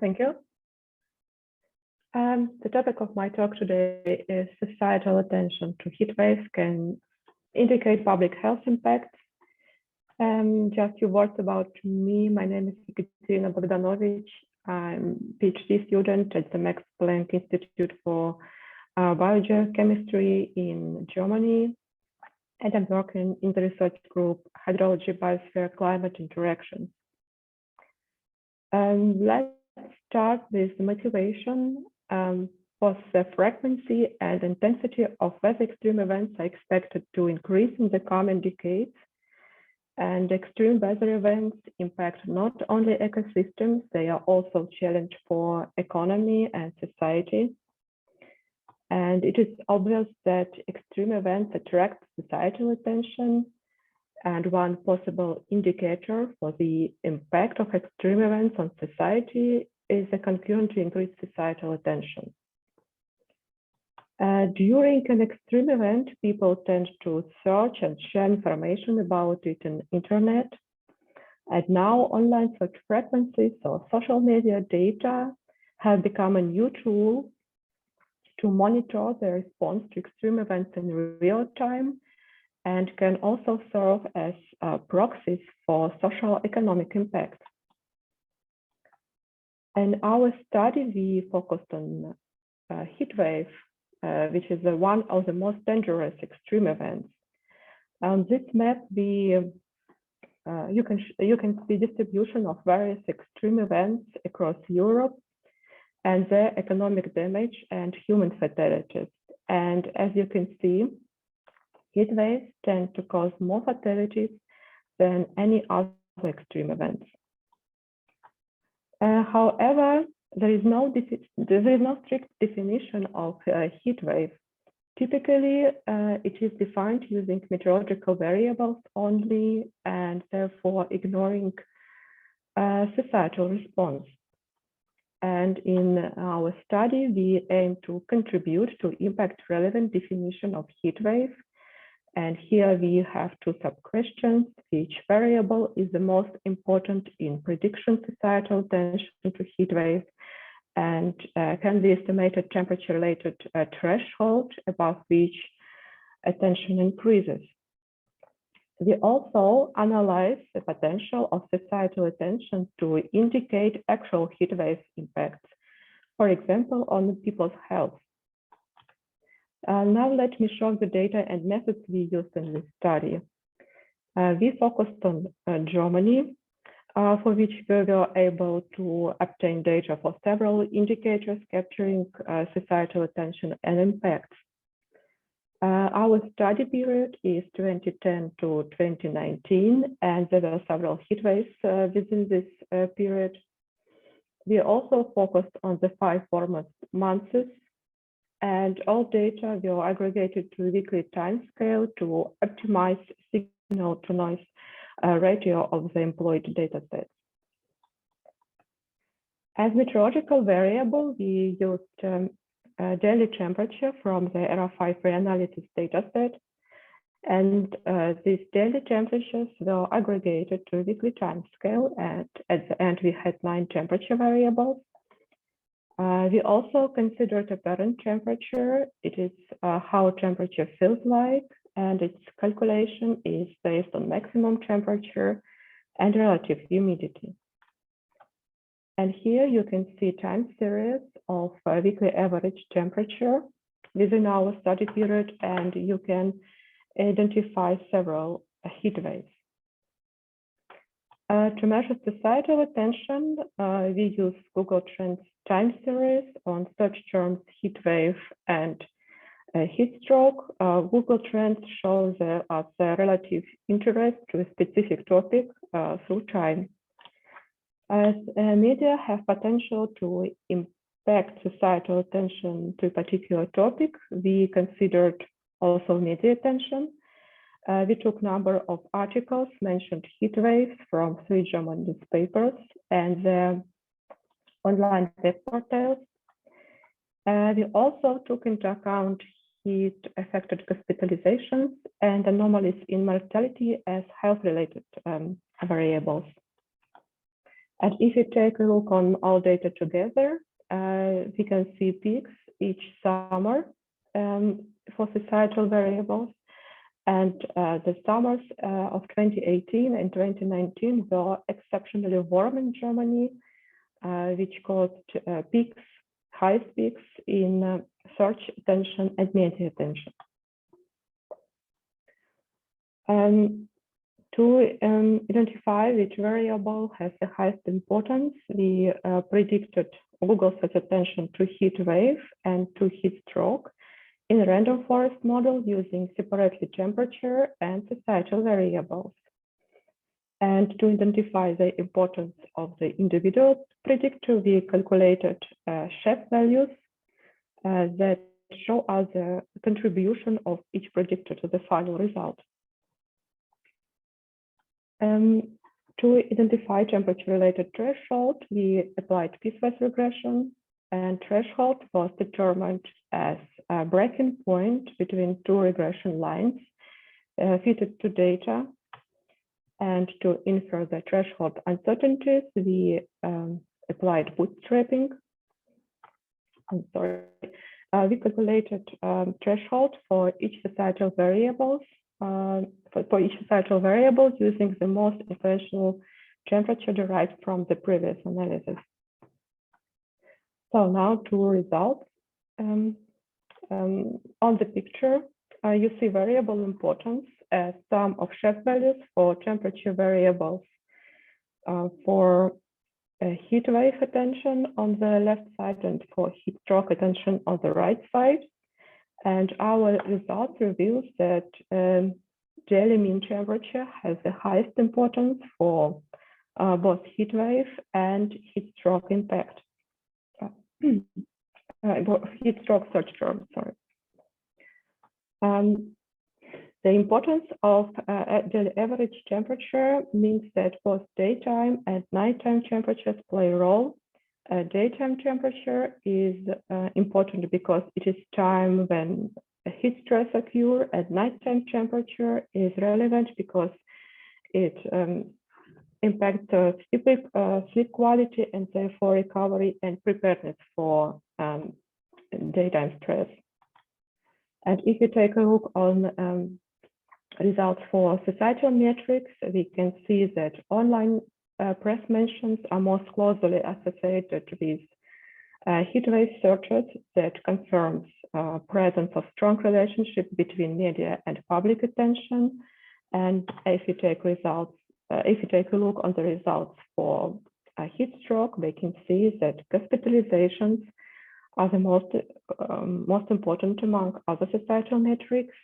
Thank you. The topic of my talk today is societal attention to heat waves can indicate public health impacts. Just a few words about me. My name is Ekaterina Bogdanovich. I'm a PhD student at the Max Planck Institute for Biogeochemistry in Germany. And I'm working in the research group Hydrology, Biosphere, Climate Interactions. Let's start with the motivation. Both the frequency and intensity of weather extreme events are expected to increase in the coming decades. And extreme weather events impact not only ecosystems, they are also a challenge for economy and society. And it is obvious that extreme events attract societal attention. And one possible indicator for the impact of extreme events on society is a concurrently increased societal attention. During an extreme event, people tend to search and share information about it on the internet. And now online search frequencies or social media data have become a new tool to monitor the response to extreme events in real time, and can also serve as proxies for social economic impact. In our study, we focused on heat wave, which is one of the most dangerous extreme events. On this map, you can see distribution of various extreme events across Europe and their economic damage and human fatalities. And as you can see, heat waves tend to cause more fatalities than any other extreme events. However, there is no strict definition of heat wave. Typically, it is defined using meteorological variables only, and therefore ignoring societal response. And in our study, we aim to contribute to impact-relevant definition of heat wave. And here we have two sub-questions. Which variable is the most important in prediction societal attention to heat waves? And can we estimate a temperature-related threshold above which attention increases? We also analyze the potential of societal attention to indicate actual heat wave impacts, for example, on people's health. Now let me show the data and methods we used in this study. We focused on Germany, for which we were able to obtain data for several indicators capturing societal attention and impacts. Our study period is 2010 to 2019, and there were several heat waves within this period. We also focused on the 5 warmest months, and all data were aggregated to a weekly timescale to optimize signal-to-noise ratio of the employed dataset. As meteorological variable, we used daily temperature from the ERA5 reanalysis dataset, and these daily temperatures were aggregated to a weekly timescale, and at the end we had 9 temperature variables. We also considered apparent temperature. It is how temperature feels like, and its calculation is based on maximum temperature and relative humidity. And here you can see time series of weekly average temperature within our study period, and you can identify several heat waves. To measure societal attention, we use Google Trends time series on search terms heat wave and heat stroke. Google Trends shows the relative interest to a specific topic through time. As media have potential to impact societal attention to a particular topic, we considered also media attention. We took number of articles mentioned heat waves from 3 German newspapers and their online web portals. We also took into account heat-affected hospitalizations and anomalies in mortality as health-related variables. And if you take a look on all data together, we can see peaks each summer for societal variables. And the summers of 2018 and 2019 were exceptionally warm in Germany, which caused highest peaks in search attention and media attention. To identify which variable has the highest importance, we predicted Google search attention to heat wave and to heat stroke in a random forest model using separately temperature and societal variables. And to identify the importance of the individual predictor, we calculated Sheff values that show us the contribution of each predictor to the final result. To identify temperature-related threshold, we applied piecewise regression, and threshold was determined as a breaking point between two regression lines fitted to data. And to infer the threshold uncertainties, we applied bootstrapping. We calculated threshold for each societal variables using the most influential temperature derived from the previous analysis. So now two results. On the picture, you see variable importance as sum of Sheff values for temperature variables for heat wave attention on the left side and for heat stroke attention on the right side. And our results reveals that daily mean temperature has the highest importance for both heat wave and heat stroke impact. Heat stroke search term, sorry. The importance of daily average temperature means that both daytime and nighttime temperatures play a role. Daytime temperature is important because it is time when a heat stress occurs, and nighttime temperature is relevant because it impacts sleep quality and therefore recovery and preparedness for daytime stress. And if you take a look on results for societal metrics, we can see that online press mentions are most closely associated with heat wave searches that confirms presence of strong relationship between media and public attention. And if you take a look on the results for heat stroke, we can see that hospitalizations are the most important among other societal metrics.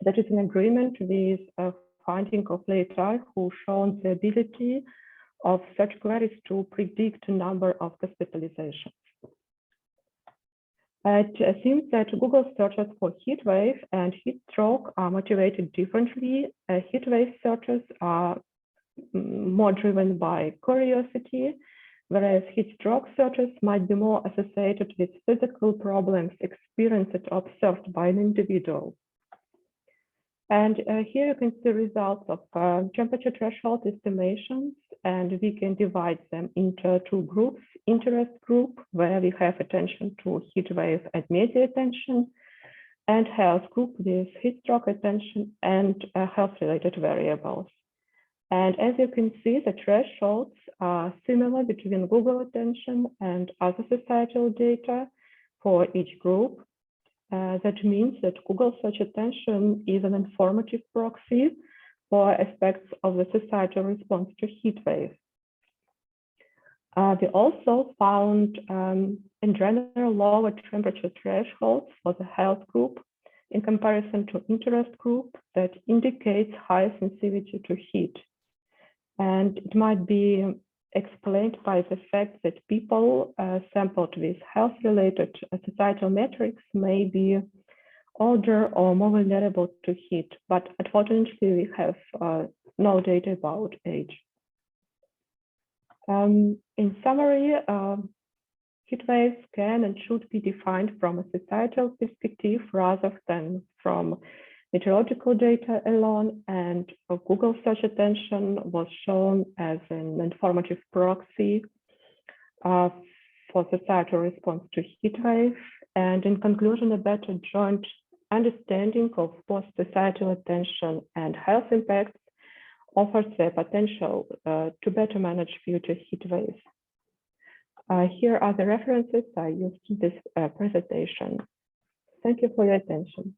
That is in agreement with a finding of Leiter, who shown the ability of search queries to predict a number of hospitalizations. It seems that Google searches for heat wave and heat stroke are motivated differently. Heat wave searches are more driven by curiosity, whereas heat stroke searches might be more associated with physical problems experienced or observed by an individual. And here you can see results of temperature threshold estimations, and we can divide them into two groups: interest group, where we have attention to heat wave and media attention, and health group with heat stroke attention and health-related variables. And as you can see, the thresholds are similar between Google attention and other societal data for each group. That means that Google search attention is an informative proxy for aspects of the societal response to heat wave. We also found, in general, lower temperature thresholds for the health group in comparison to interest group that indicates higher sensitivity to heat. And it might be explained by the fact that people sampled with health-related societal metrics may be older or more vulnerable to heat, but unfortunately we have no data about age. In summary, heat waves can and should be defined from a societal perspective rather than from meteorological data alone, and Google search attention was shown as an informative proxy for societal response to heat wave. And in conclusion, a better joint understanding of both societal attention and health impacts offers the potential to better manage future heat waves. Here are the references I used in this presentation. Thank you for your attention.